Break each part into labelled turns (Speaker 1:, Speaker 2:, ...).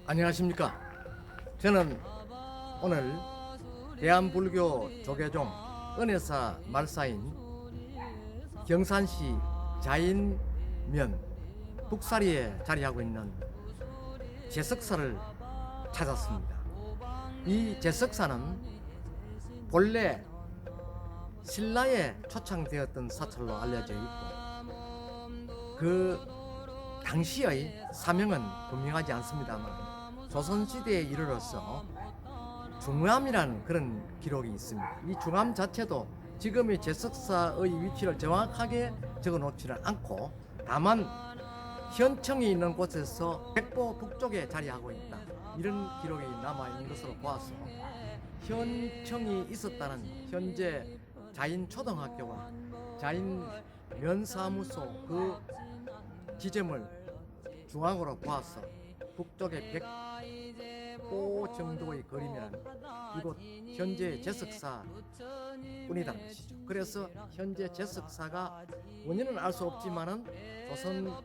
Speaker 1: 안녕하십니까. 저는 오늘 대한불교 조계종 은혜사 말사인 경산시 자인면 북사리에 자리하고 있는 제석사를 찾았습니다. 이 제석사는 본래 신라에 초창되었던 사찰로 알려져 있고 그 당시의 사명은 분명하지 않습니다만 조선시대에 이르러서 중암이라는 그런 기록이 있습니다. 이 중암 자체도 지금의 제석사의 위치를 정확하게 적어놓지는 않고 다만 현청이 있는 곳에서 백보 북쪽에 자리하고 있다, 이런 기록이 남아있는 것으로 보아서 현청이 있었다는 현재 자인초등학교와 자인면사무소 그 지점을 중앙으로 보아서 북쪽에 100보 정도의 거리면 이곳 현재 제석사 뿐이라는 것이죠. 그래서 현재 제석사가 원인은 알 수 없지만은 조선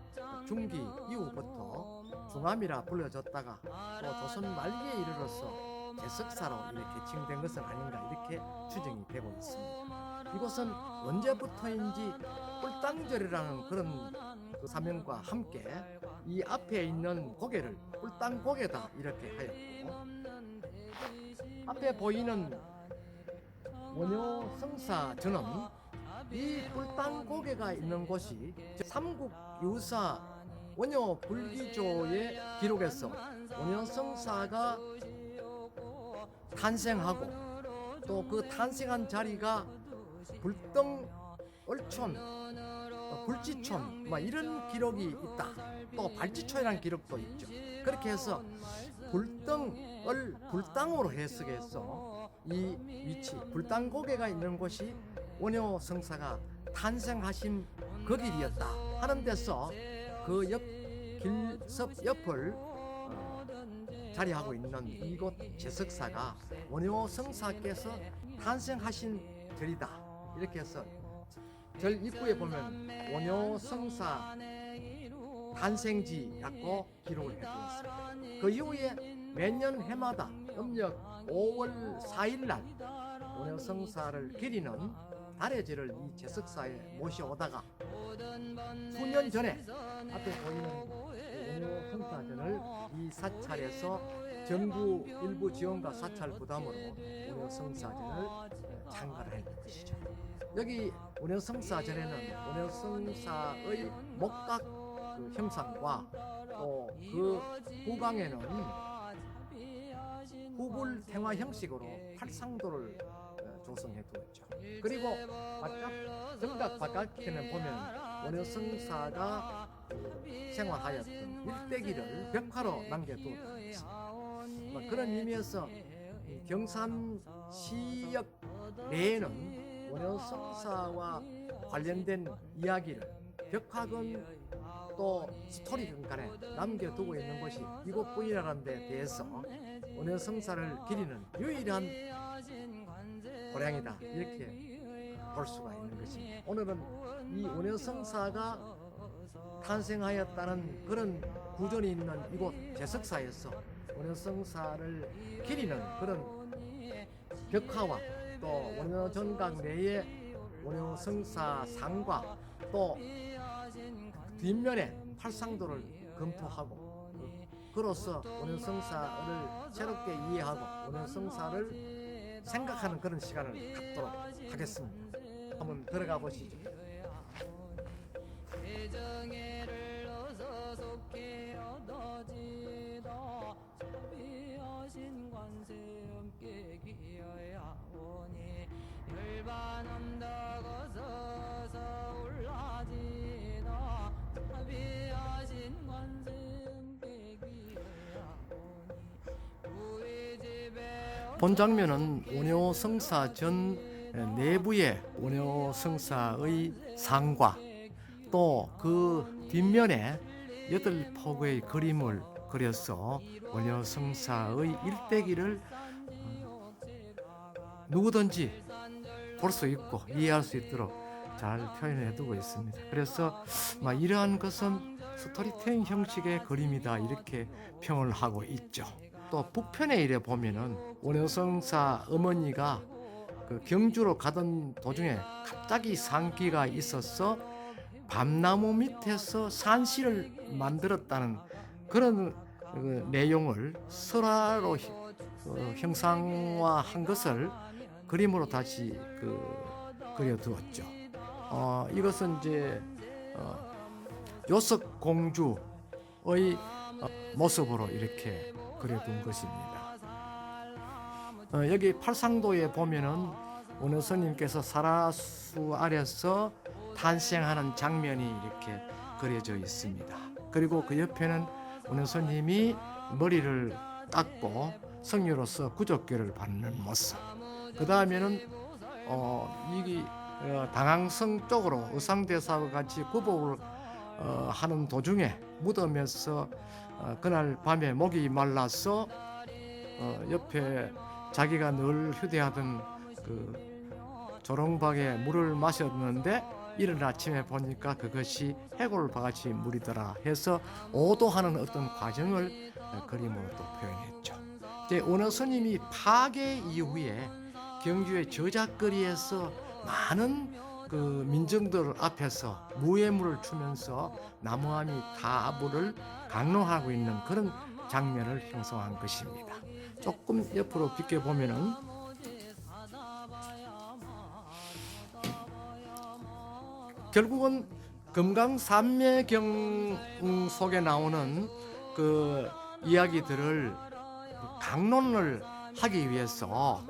Speaker 1: 중기 이후부터 중암이라 불려졌다가 또 조선 말기에 이르러서 제석사로 이렇게 칭된 것은 아닌가, 이렇게 추정이 되고 있습니다. 이곳은 언제부터인지 꿀당절이라는 그런 그 사명과 함께 이 앞에 있는 고개를 꿀당고개다 이렇게 하였고, 앞에 보이는 원효성사전은 이 꿀당고개가 있는 곳이 삼국유사 원효불기조의 기록에서 원효성사가 탄생하고 또 그 탄생한 자리가 불등 얼촌, 불지촌 이런 기록이 있다. 또 발지촌이라는 기록도 있죠. 그렇게 해서 불등을 불당으로 해석해서 이 위치 불당고개가 있는 곳이 원효성사가 탄생하신 그 길이었다 하는 데서 그 옆 길섭 옆을 자리하고 있는 이곳 제석사가 원효성사께서 탄생하신 절이다, 이렇게 해서 절 입구에 보면 원효성사 탄생지라고 기록을 해두었습니다. 그 이후에 매년 해마다 음력 5월 4일날 원효성사를 기리는 달해제를 이 제석사에 모셔오다가 수년 전에 앞에 보이는 원효성사전을 이 사찰에서 정부 일부 지원과 사찰 부담으로 원효성사전을 창가를 했는 것이죠. 여기 원효성사전에는 원효성사의 목각 그 형상과 또 그 후광에는 후불탱화 형식으로 팔상도를 조성해 두었죠. 그리고 정각 바깥에는 보면 원효성사가 생활하였던 일대기를 벽화로 남겨두었다. 그런 의미에서 경산시역 내에는 원효성사와 관련된 이야기를 벽화건 또 스토리건 간에 남겨두고 있는 것이 이곳뿐이라는 데 대해서 원효성사를 기리는 유일한 고량이다, 이렇게 볼 수가 있는 것입니다. 오늘은 이 원효성사가 탄생하였다는 그런 구전이 있는 이곳 제석사에서 원효성사를 기리는 그런 벽화와 또 원효전각 내에 원효성사 상과 또 뒷면에 팔상도를 검토하고 그로써 원효성사를 새롭게 이해하고 원효성사를 생각하는 그런 시간을 갖도록 하겠습니다. 한번 들어가 보시죠. 본 장면은 원효성사전 내부의 원효성사의 상과 또 그 뒷면에 8폭의 그림을 그려서 원효성사의 일대기를 누구든지 볼 수 있고 이해할 수 있도록 잘 표현해 두고 있습니다. 그래서 이러한 것은 스토리텔링 형식의 그림이다 이렇게 평을 하고 있죠. 또 북편에 이래 보면은 원효성사 어머니가 그 경주로 가던 도중에 갑자기 상기가 있어서 밤나무 밑에서 산시를 만들었다는 그런 내용을 설화로 형상화한 것을 그림으로 다시 그려두었죠. 이것은 이제 요석 공주의 모습으로 이렇게 그려둔 것입니다. 여기 팔상도에 보면은 원효 스님께서 사라수 아래서 탄생하는 장면이 이렇게 그려져 있습니다. 그리고 그 옆에는 원효 스님이 머리를 깎고 성녀로서 구족궤를 받는 모습. 그 다음에는 이 당항성 쪽으로 의상대사와 같이 구복을 하는 도중에 무덤에서 그날 밤에 목이 말라서 옆에 자기가 늘 휴대하던 그 조롱박에 물을 마셨는데 이른 아침에 보니까 그것이 해골바가지 물이더라 해서 오도하는 어떤 과정을 그림으로 또 표현했죠. 이제 원효 스님이 파괴 이후에 경주의 저작거리에서 많은 그 민정들 앞에서 무예물을 추면서 나무아미 가부를 강론하고 있는 그런 장면을 형성한 것입니다. 조금 옆으로 비켜보면은 결국은 금강산매경 속에 나오는 그 이야기들을 강론을 하기 위해서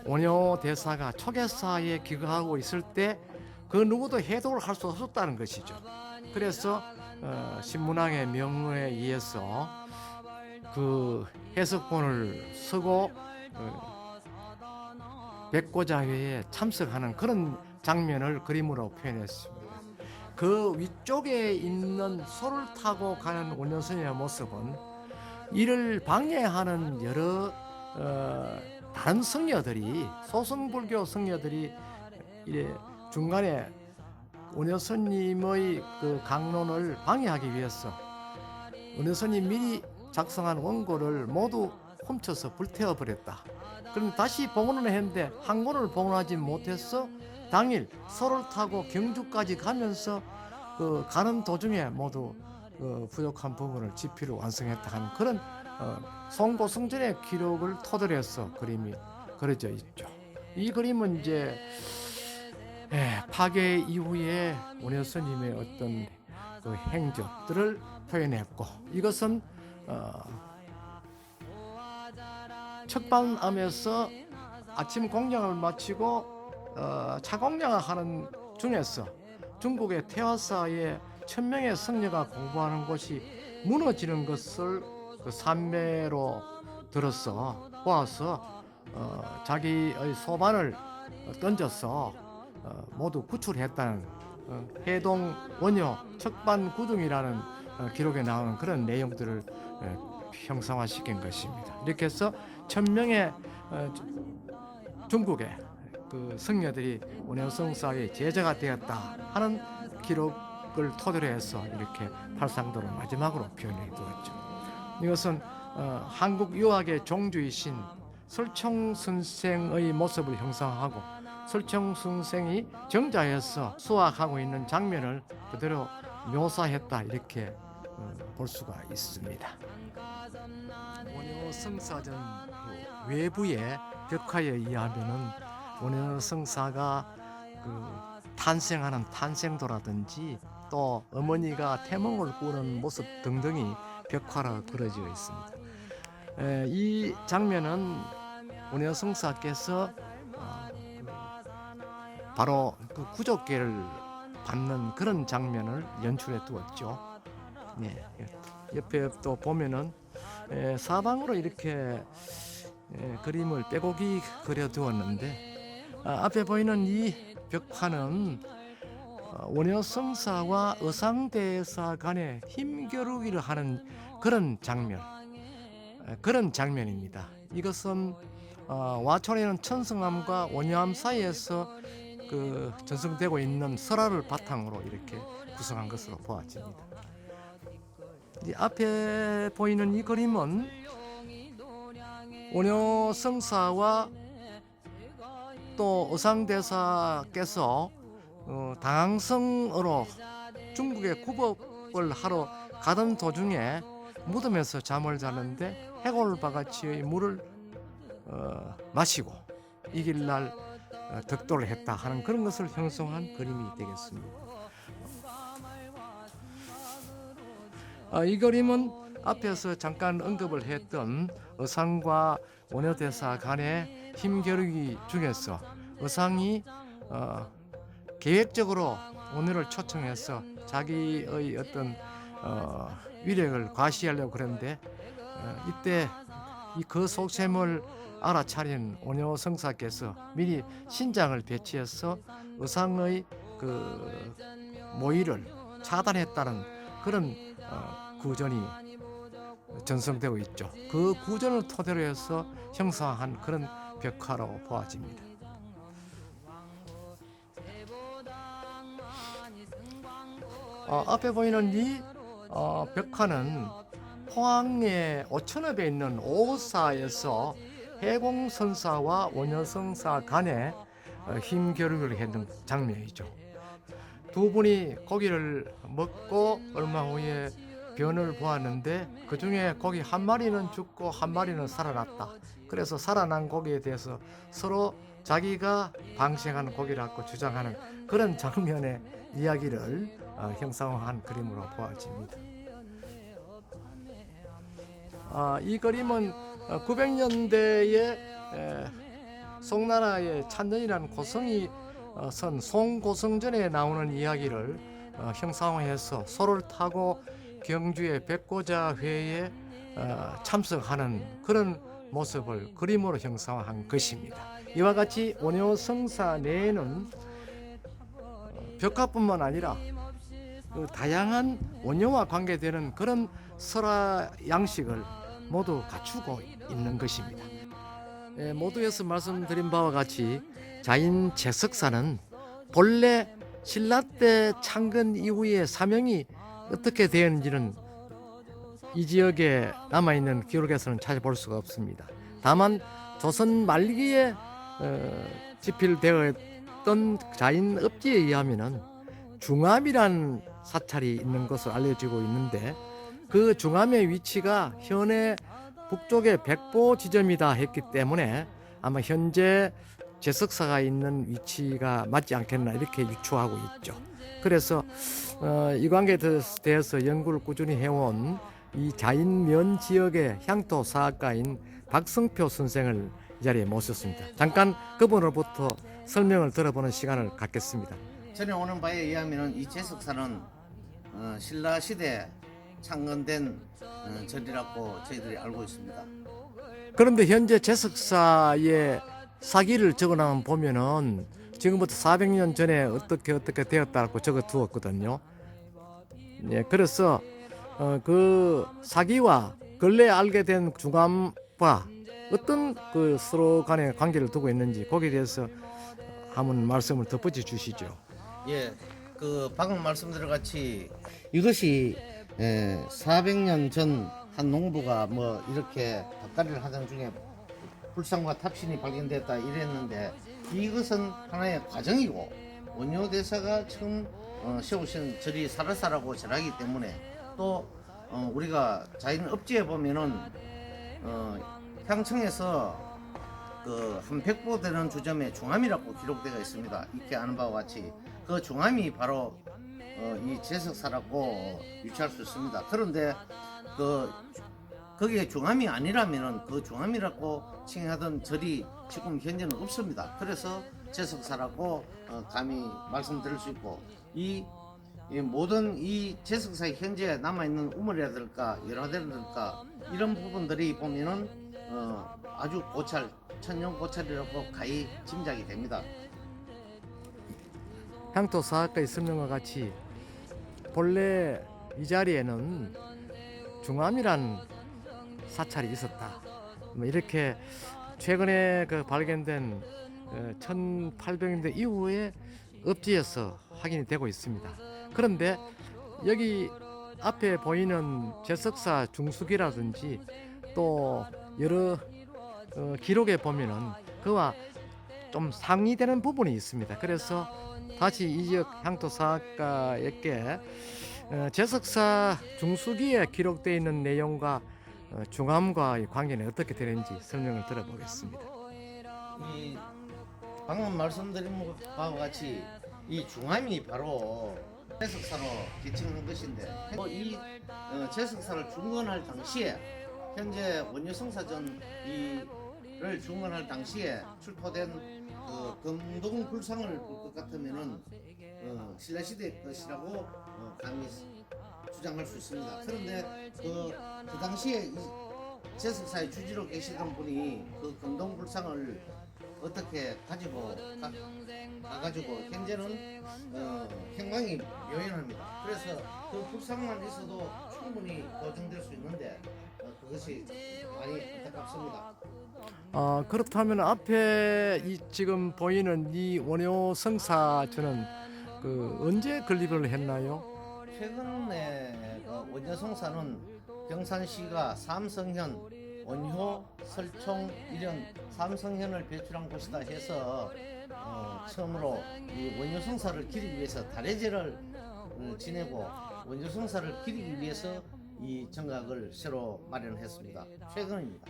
Speaker 1: 원효 대사가 초계사에 기거하고 있을 때 그 누구도 해독을 할 수 없었다는 것이죠. 그래서 신문왕의 명에 의해서 그 해석본을 쓰고 백고자회에 참석하는 그런 장면을 그림으로 표현했습니다. 그 위쪽에 있는 소를 타고 가는 원효 스님의 모습은 이를 방해하는 여러 다른 성녀들이 소승불교 성녀들이 이래 중간에 원효 스님의 그 강론을 방해하기 위해서 원효 스님 미리 작성한 원고를 모두 훔쳐서 불태워 버렸다. 그럼 다시 봉헌을 했는데 한 권을 봉헌하지 못해서 당일 소를 타고 경주까지 가면서 그 가는 도중에 모두 부족한 부분을 집필을 완성했다 하는 그런 송고승전의 기록을 토대로 해서 그림이 그려져 있죠. 이 그림은 이제 파괴 이후에 원효 스님의 어떤 그 행적들을 표현했고 이것은 척반암에서 아침 공양을 마치고 차공양을 하는 중에서 중국의 태화사에 1000명의 성녀가 공부하는 곳이 무너지는 것을 그 산매로 들어서 보아서 자기의 소반을 던져서 모두 구출했다는 해동 원효 척반 구중이라는 기록에 나오는 그런 내용들을 형상화시킨 것입니다. 이렇게 해서 1000명의 중국의 그 성녀들이 원효성사의 제자가 되었다 하는 기록을 토대로 해서 이렇게 팔상도를 마지막으로 표현해 두었죠. 이것은 한국 유학의 종주이신 설총 선생의 모습을 형상하고 설총 선생이 정자에서 수학하고 있는 장면을 그대로 묘사했다 이렇게 볼 수가 있습니다. 원효성사전 그 외부의 벽화에 의하면은 원효성사가 그 탄생하는 탄생도라든지 또 어머니가 태몽을 꾸는 모습 등등이 벽화로 그려져 있습니다. 이 장면은 원효성사께서 바로 그 구족궤를 받는 그런 장면을 연출해 두었죠. 네, 옆에 또 보면은 사방으로 이렇게 그림을 빼곡히 그려 두었는데 앞에 보이는 이 벽화는 원효성사와 의상대사 간의 힘겨루기를 하는 그런 장면입니다. 이것은 와촌에는 천성암과 원효암 사이에서 그 전승되고 있는 설화를 바탕으로 이렇게 구성한 것으로 보아집니다. 이 앞에 보이는 이 그림은 원효 성사와 또 의상대사께서 당항성으로 중국에 구법을 하러 가던 도중에 무덤에서 잠을 자는데 해골바가지의 물을 마시고 이 길날 덕도를 했다 하는 그런 것을 형성한 그림이 되겠습니다. 이 그림은 앞에서 잠깐 언급을 했던 의상과 원효대사 간의 힘겨루기 중에서 의상이 계획적으로 원효를 초청해서 자기의 어떤 위력을 과시하려고 그랬는데 이때 그 속셈을 알아차린 원효 성사께서 미리 신장을 배치해서 의상의 그 모의를 차단했다는 그런 구전이 전성되고 있죠. 그 구전을 토대로 해서 형성한 그런 벽화로 보아집니다. 앞에 보이는 이 벽화는 포항의 오천읍에 있는 오사에서 해공선사와 원효성사 간에 힘겨루기를 했던 장면이죠. 두 분이 고기를 먹고 얼마 후에 변을 보았는데 그 중에 고기 한 마리는 죽고 한 마리는 살아났다. 그래서 살아난 고기에 대해서 서로 자기가 방생한 고기라고 주장하는 그런 장면의 이야기를 형상화한 그림으로 보아집니다. 이 그림은 900년대에 송나라의 찬전이라는 고성이 선 송고성전에 나오는 이야기를 형상화해서 소를 타고 경주의 백고자회에 참석하는 그런 모습을 그림으로 형상화한 것입니다. 이와 같이 원효성사 내에는 벽화뿐만 아니라 그 다양한 원효와 관계되는 그런 설화 양식을 모두 갖추고 있는 것입니다. 모두에서 말씀드린 바와 같이 자인 제석사는 본래 신라 때 창건 이후의 사명이 어떻게 되었는지는 이 지역에 남아있는 기록에서는 찾아볼 수가 없습니다. 다만 조선 말기에 집필되었던 자인 업지에 의하면 중암이란 사찰이 있는 것으로 알려지고 있는데 그 중암의 위치가 현재 북쪽의 백보 지점이다 했기 때문에 아마 현재 제석사가 있는 위치가 맞지 않겠나 이렇게 유추하고 있죠. 그래서 이 관계에 대해서 연구를 꾸준히 해온 이 자인면 지역의 향토 사학가인 박성표 선생을 이 자리에 모셨습니다. 잠깐 그분으로부터 설명을 들어보는 시간을 갖겠습니다.
Speaker 2: 전에 오는 바에 의하면 이 제석사는 신라 시대 창건된 절이라고 저희들이 알고 있습니다.
Speaker 1: 그런데 현재 제석사의 사기를 적어놓으면 보면은 지금부터 400년 전에 어떻게 되었다고 적어 두었거든요. 예, 그래서 그 사기와 근래 알게 된 중암과 어떤 그 서로 간의 관계를 두고 있는지 거기에 대해서 한번 말씀을 덧붙여 주시죠.
Speaker 2: 예, 그 방금 말씀드린 같이 이것이 400년 전 한 농부가 뭐 이렇게 밭갈이를 하던 중에 불상과 탑신이 발견됐다 이랬는데 이것은 하나의 과정이고 원효대사가 처음 세우신 절이 사라사라고 절하기 때문에 또 우리가 자인 업지에 보면은 향청에서 그 한 100보 되는 주점에 중암이라고 기록되어 있습니다. 이렇게 아는 바와 같이 그 중암이 바로 이 제석사라고 유추할 수 있습니다. 그런데 거기에 중암이 아니라면은 그 중암이라고 칭하던 절이 지금 현재는 없습니다. 그래서 제석사라고 감히 말씀드릴 수 있고 이 모든 이 제석사의 현재 남아있는 우물이라든가 열화대라든가 이런 부분들이 보면은 아주 고찰, 천년 고찰이라고 가히 짐작이 됩니다.
Speaker 1: 향토 사학가의 설명과 같이 본래 이 자리에는 중암이란 사찰이 있었다. 이렇게 최근에 그 발견된 1800년대 이후에 업지에서 확인이 되고 있습니다. 그런데 여기 앞에 보이는 제석사 중수기라든지 또 여러 기록에 보면은 그와 좀 상이되는 부분이 있습니다. 그래서 다시 이 지역 향토사학가에게 제석사 중수기에 기록되어 있는 내용과 중암과의 관계는 어떻게 되는지 설명을 들어보겠습니다.
Speaker 2: 이 방금 말씀드린 바와 같이 이 중암이 바로 제석사로 지칭한 것인데 이 제석사를 중건할 당시에 현재 원효성사전 이를 중건할 당시에 출토된 금동 불상을 볼 것 같으면은 신라 시대 것이라고 감히 주장할 수 있습니다. 그런데 그 당시에 이 제석사의 주지로 계시던 분이 그 금동 불상을 어떻게 가지고 가가지고 현재는 행방이 묘연합니다. 그래서 그 불상만 있어도 충분히 보정될 수 있는데 그것이 많이 안타깝습니다.
Speaker 1: 그렇다면 앞에 이 지금 보이는 이 원효성사전은 언제 건립을 했나요?
Speaker 2: 최근에 원효성사는 경산시가 삼성현, 원효, 설총, 일현 삼성현을 배출한 곳이다 해서 처음으로 이 원효성사를 기리기 위해서 달해제를 지내고 원효성사를 기리기 위해서 이 정각을 새로 마련했습니다. 최근입니다.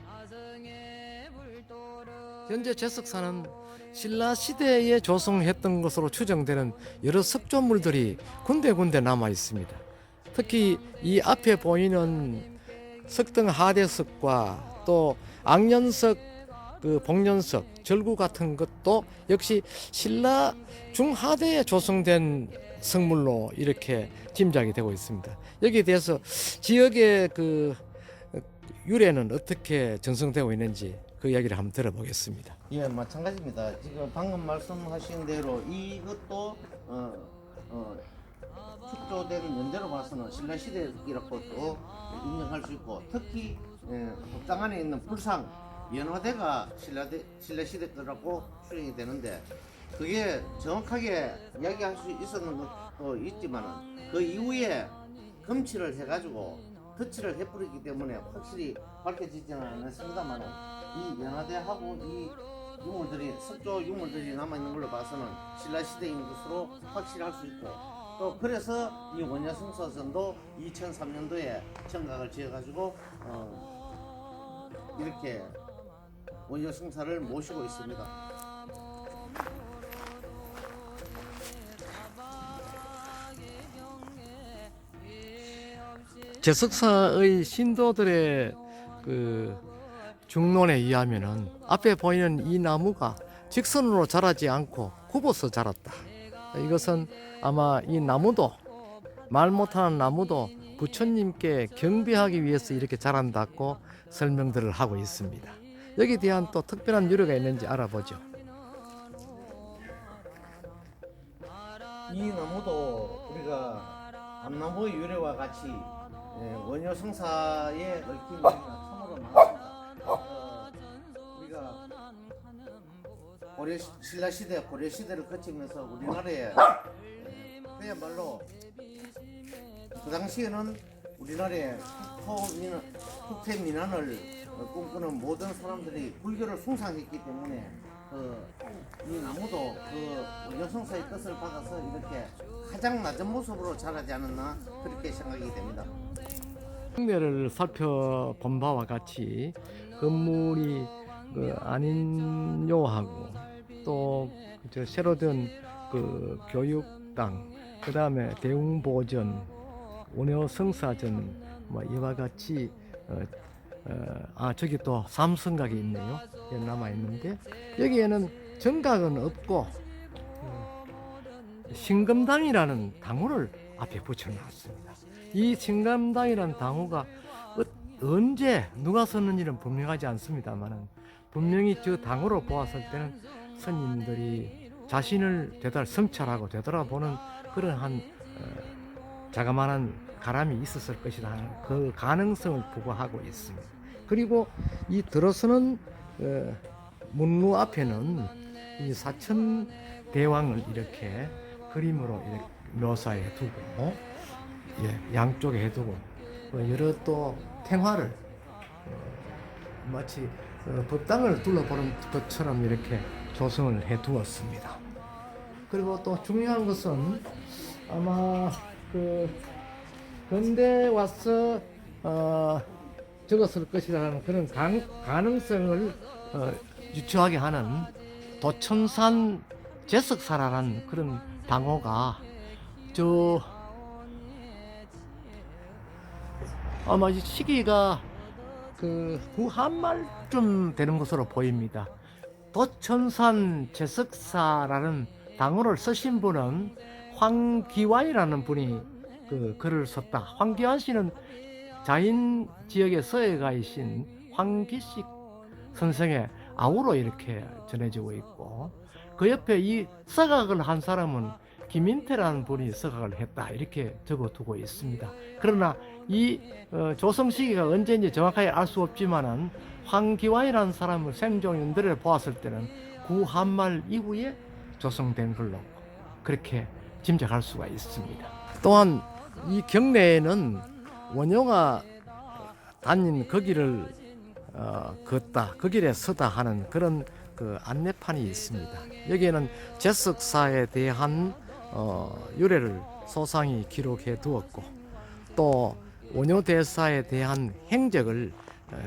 Speaker 1: 현재 제석사는 신라 시대에 조성했던 것으로 추정되는 여러 석조물들이 군데군데 남아 있습니다. 특히 이 앞에 보이는 석등 하대석과 또 앙연석, 복년석, 절구 같은 것도 역시 신라 중하대에 조성된 성물로 이렇게 짐작이 되고 있습니다. 여기에 대해서 지역의 유래는 어떻게 전성되고 있는지 그 이야기를 한번 들어보겠습니다.
Speaker 2: 예, 마찬가지입니다. 지금 방금 말씀하신 대로 이것도 축조된 연대로 봐서는 신라 시대이라고도 인정할 수 있고, 특히 법당 안에 있는 불상 연화대가 신라 시대 거라고 추정이 되는데, 그게 정확하게 이야기할 수 있었는 것도 있지만은 그 이후에 금칠을 해가지고 덧칠을 해버리기 때문에 확실히 밝혀지지는 않았습니다만은 이 연화대하고 이 유물들이 석조 유물들이 남아 있는 걸로 봐서는 신라 시대인 것으로 확실할 수 있고, 또 그래서 이 원효성사전도 2003년도에 정각을 지어가지고 이렇게 원효성사를 모시고 있습니다.
Speaker 1: 제석사의 신도들의 중론에 의하면은 앞에 보이는 이 나무가 직선으로 자라지 않고 굽어서 자랐다. 이것은 아마 이 나무도 말 못하는 나무도 부처님께 경배하기 위해서 이렇게 자란다고 설명들을 하고 있습니다. 여기에 대한 또 특별한 유래가 있는지 알아보죠.
Speaker 2: 이 나무도 우리가 암나무의 유래와 같이 원효성사에 얽힌 의미가 참으로 많습니다. 우리가 신라 시대, 고려 시대를 거치면서 우리나라에 그야말로 그 당시에는 우리나라의 국태 민안을 꿈꾸는 모든 사람들이 불교를 숭상했기 때문에 이 나무도 원효성사의 뜻을 받아서 이렇게 가장 낮은 모습으로 자라지 않았나 그렇게 생각이 됩니다.
Speaker 1: 흉내를 살펴본 바와 같이 건물이 안인요하고 또 새로 된 교육당, 그 다음에 대웅보전, 원효성사전 이와 같이 저기 또 삼성각이 있네요. 남아 있는데 여기에는 정각은 없고 신금당이라는 당호를 앞에 붙여놨습니다. 이 신금당이라는 당호가 언제 누가 썼는지는 분명하지 않습니다만은 분명히 저 당호로 보았을 때는 스님들이 자신을 성찰하고 되돌아보는 그러한 자그마한 가람이 있었을 것이다 하는 그 가능성을 부과하고 있습니다. 그리고 이 들어서는 문루 앞에는 이 사천 대왕을 이렇게 그림으로 이렇게 묘사해 두고 양쪽에 해두고 여러 또 탱화를 마치 법당을 둘러보는 것처럼 이렇게 조성을 해두었습니다. 그리고 또 중요한 것은 아마 그 근대 와서 적었을 것이라는 그런 가능성을 유추하게 하는 도천산 제석사라는 그런 방어가 아마 이 시기가 그 후한말쯤 되는 것으로 보입니다. 도천산 제석사라는 당어를 쓰신 분은 황기완이라는 분이 그 글을 썼다. 황기완 씨는 자인 지역의 서예가이신 황기식 선생의 아우로 이렇게 전해지고 있고, 그 옆에 이 서각을 한 사람은 김인태라는 분이 서각을 했다 이렇게 적어두고 있습니다. 그러나 이 조성 시기가 언제인지 정확하게 알 수 없지만은 황기완이라는 사람을 생존 연대를 보았을 때는 구한말 이후에 조성된 걸로 그렇게 짐작할 수가 있습니다. 또한 이 경내에는 원효가 다닌 거기를 걷다, 그 길에 서다 하는 그런 그 안내판이 있습니다. 여기에는 제석사에 대한 유래를 소상히 기록해 두었고, 또 원효대사에 대한 행적을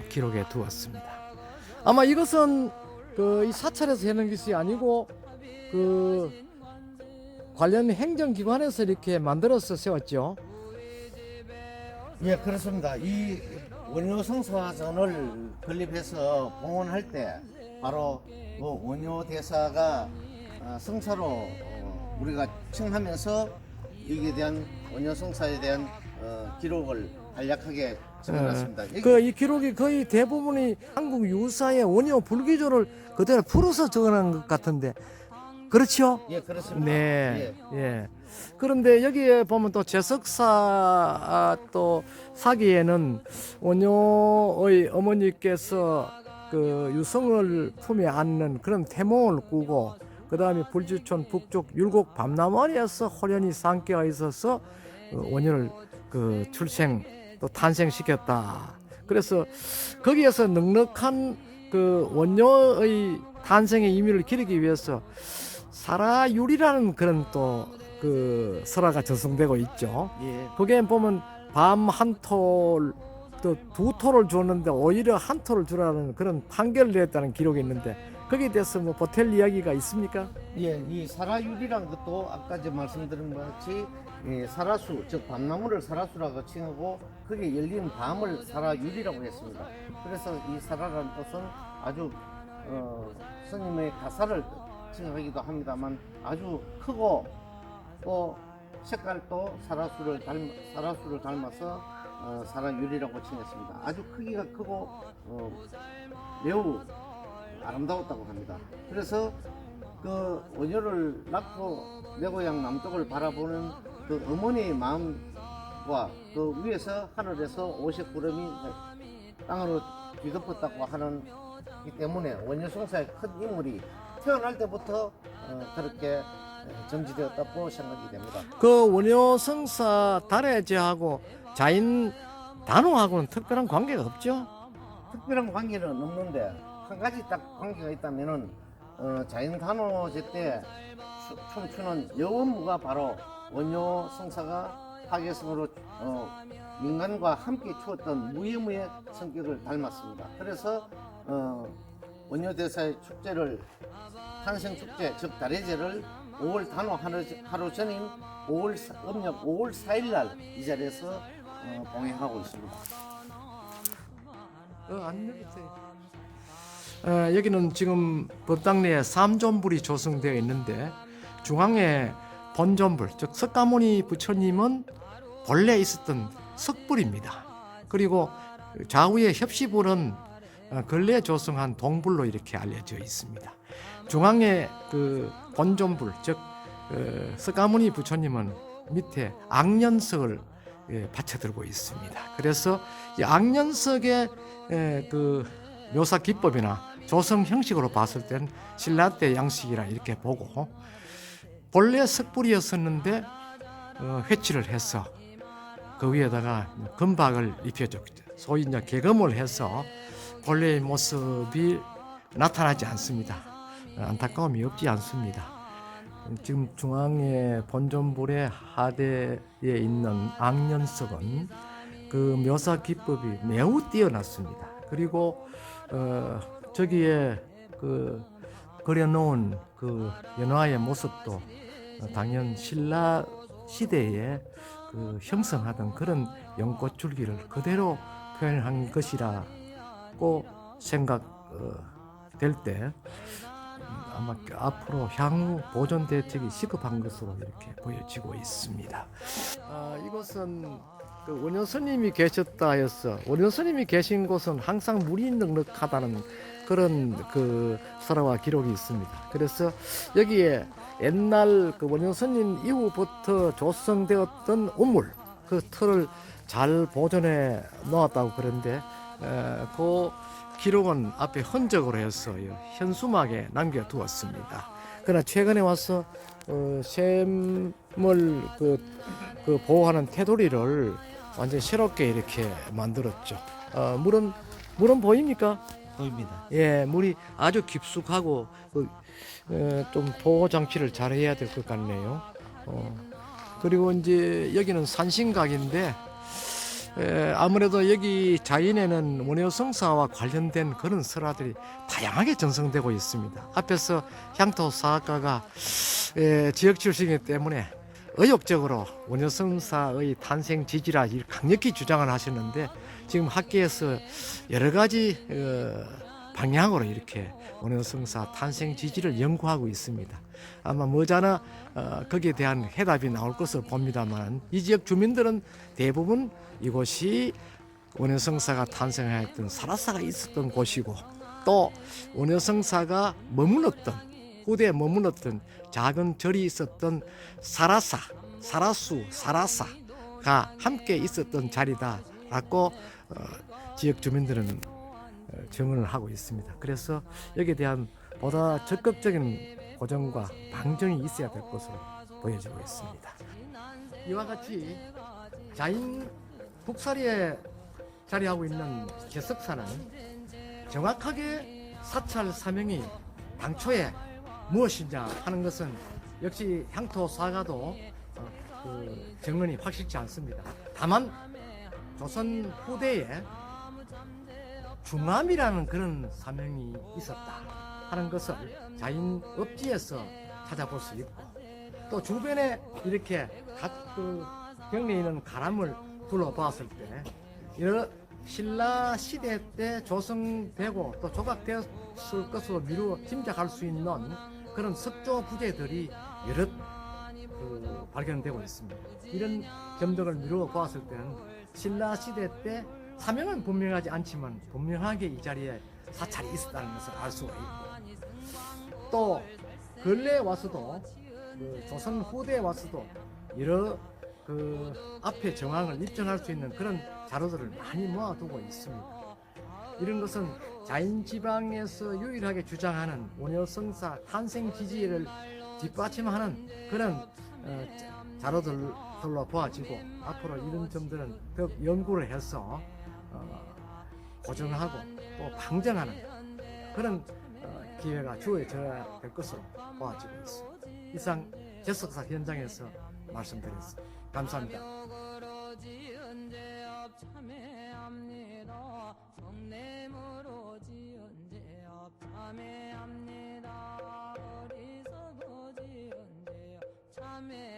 Speaker 1: 기록해 두었습니다. 아마 이것은 이 사찰에서 하는 것이 아니고 그 관련 행정기관에서 이렇게 만들어서 세웠죠.
Speaker 2: 예, 그렇습니다. 이 원효성사전을 건립해서 봉헌할 때 바로 그 원효대사가 성사로 우리가 칭하면서 여기에 대한 원효성사에 대한 기록을 간략하게 적어놨습니다.
Speaker 1: 이 기록이 거의 대부분이 한국 유사의 원효 불기조를 그대로 풀어서 적어놓은 것 같은데 그렇죠?
Speaker 2: 예, 그렇습니다.
Speaker 1: 네, 예. 그런데 여기에 보면 또 제석사 또 사기에는 원효의 어머니께서 그 유성을 품에 안는 그런 태몽을 꾸고, 그 다음에 불주촌 북쪽 율곡 밤나머리에서 호련히 상계가 있어서 원효를 그 출생 또 탄생시켰다. 그래서 거기에서 넉넉한 그 원효의 탄생의 의미를 기리기 위해서 사라율이라는 그런 또 그 설화가 전송되고 있죠.
Speaker 2: 예.
Speaker 1: 거기에 보면 밤 한 톨, 또 두 톨을 주었는데 오히려 한 톨을 주라는 그런 판결을 내렸다는 기록이 있는데 거기에 대해서 뭐 보탤 이야기가 있습니까?
Speaker 2: 예, 이 사라율이란 것도 아까 저 말씀드린 것 같이 사라수, 즉 밤나무를 사라수라고 칭하고 거기에 열린 밤을 사라율이라고 했습니다. 그래서 이 사라라는 뜻은 아주 스님의 가사를 칭하기도 합니다만 아주 크고 또 색깔도 사라수를 닮아서 사라율이라고 칭했습니다. 아주 크기가 크고 매우 아름다웠다고 합니다. 그래서 그 원효를 낳고 내 고향 남쪽을 바라보는 그 어머니의 마음과 그 위에서 하늘에서 오색구름이 땅으로 뒤덮었다고 하는 이 때문에 원효성사의 큰 인물이 태어날 때부터 그렇게 점지되었다고 생각이 됩니다.
Speaker 1: 그 원효성사 달해제하고 자인 단호하고는 특별한 관계가 없죠?
Speaker 2: 특별한 관계는 없는데 한 가지 딱 관계가 있다면은 자인 단오제 때 춤추는 여원무가 바로 원효 성사가 하계성으로 민간과 함께 추었던 무예무의 성격을 닮았습니다. 그래서 원효대사의 축제를 탄생축제 즉 달해제를 5월 단오 하루 전인 음력 5월 4일 날 이 자리에서 봉행하고 있습니다.
Speaker 1: 여기는 지금 법당 내에 삼존불이 조성되어 있는데 중앙에 본존불, 즉 석가모니 부처님은 본래 있었던 석불입니다. 그리고 좌우의 협시불은 근래 조성한 동불로 이렇게 알려져 있습니다. 중앙에 그 본존불, 즉 석가모니 부처님은 밑에 악년석을 받쳐들고 있습니다. 그래서 이 악년석의 그 묘사 기법이나 조성 형식으로 봤을 땐 신라 때 양식이라 이렇게 보고, 본래 석불이었었는데 회치를 해서 그 위에다가 금박을 입혀줬죠. 소위 이제 개검을 해서 본래의 모습이 나타나지 않습니다. 안타까움이 없지 않습니다. 지금 중앙에 본전불의 하대에 있는 앙연석은 그 묘사 기법이 매우 뛰어났습니다. 그리고 저기에 그 그려놓은 그 연화의 모습도 당연 신라 시대에 그 형성하던 그런 연꽃줄기를 그대로 표현한 것이라고 생각될 때 아마 앞으로 향후 보존 대책이 시급한 것으로 이렇게 보여지고 있습니다. 이곳은 그 원효 스님이 계셨다 해서 원효 스님이 계신 곳은 항상 물이 넉넉하다는 그런 그 설화와 기록이 있습니다. 그래서 여기에 옛날 그 원효 스님 이후부터 조성되었던 우물 그 틀을 잘 보존해 놓았다고 그러는데 그 기록은 앞에 흔적으로 해서 현수막에 남겨두었습니다. 그러나 최근에 와서 샘을 그 보호하는 테두리를 완전 새롭게 이렇게 만들었죠. 물은 보입니까?
Speaker 2: 보입니다.
Speaker 1: 예, 물이 아주 깊숙하고 좀 보호 장치를 잘 해야 될 것 같네요. 그리고 이제 여기는 산신각인데 아무래도 여기 자인에는 원효성사와 관련된 그런 설화들이 다양하게 전성되고 있습니다. 앞에서 향토 사학가가 지역 출신이기 때문에 의욕적으로 원효성사의 탄생 지지라 강력히 주장을 하셨는데 지금 학계에서 여러 가지 방향으로 이렇게 원효성사 탄생 지지를 연구하고 있습니다. 아마 머지않아 거기에 대한 해답이 나올 것으로 봅니다만 이 지역 주민들은 대부분 이곳이 원효성사가 탄생하였던 사라사가 있었던 곳이고 또 원효성사가 후대에 머물렀던 작은 절이 있었던 사라사, 사라수, 사라사가 함께 있었던 자리다라고 지역 주민들은 증언을 하고 있습니다. 그래서 여기에 대한 보다 적극적인 보전과 방정이 있어야 될 것으로 보여지고 있습니다. 이와 같이 자인 북사리에 자리하고 있는 개석사는 정확하게 사찰 사명이 당초에 무엇이냐 하는 것은 역시 향토 사가도 그 정언이 확실치 않습니다. 다만 조선 후대에 중암이라는 그런 사명이 있었다 하는 것을 자인 업지에서 찾아볼 수 있고 또 주변에 이렇게 각 그 경내에 있는 가람을 둘러봤을 때 여러 신라 시대 때 조성되고 또 조각되었을 것으로 미루어 짐작할 수 있는 그런 석조 부재들이 여러 발견되고 있습니다. 이런 점등을 미루어 보았을 때는 신라 시대 때 사명은 분명하지 않지만 분명하게 이 자리에 사찰이 있었다는 것을 알 수가 있고 또 근래에 와서도 조선 후대에 와서도 여러 앞에 정황을 입증할 수 있는 그런 자료들을 많이 모아두고 있습니다. 이런 것은 자인 지방에서 유일하게 주장하는 원효성사 탄생 지지를 뒷받침하는 그런 자료들로 보아지고 앞으로 이런 점들은 더 연구를 해서 고정하고 또 방정하는 그런 기회가 주어져야 될 것으로 보아지고 있습니다. 이상 개석사 현장에서 말씀드렸습니다. 감사합니다.
Speaker 3: 참회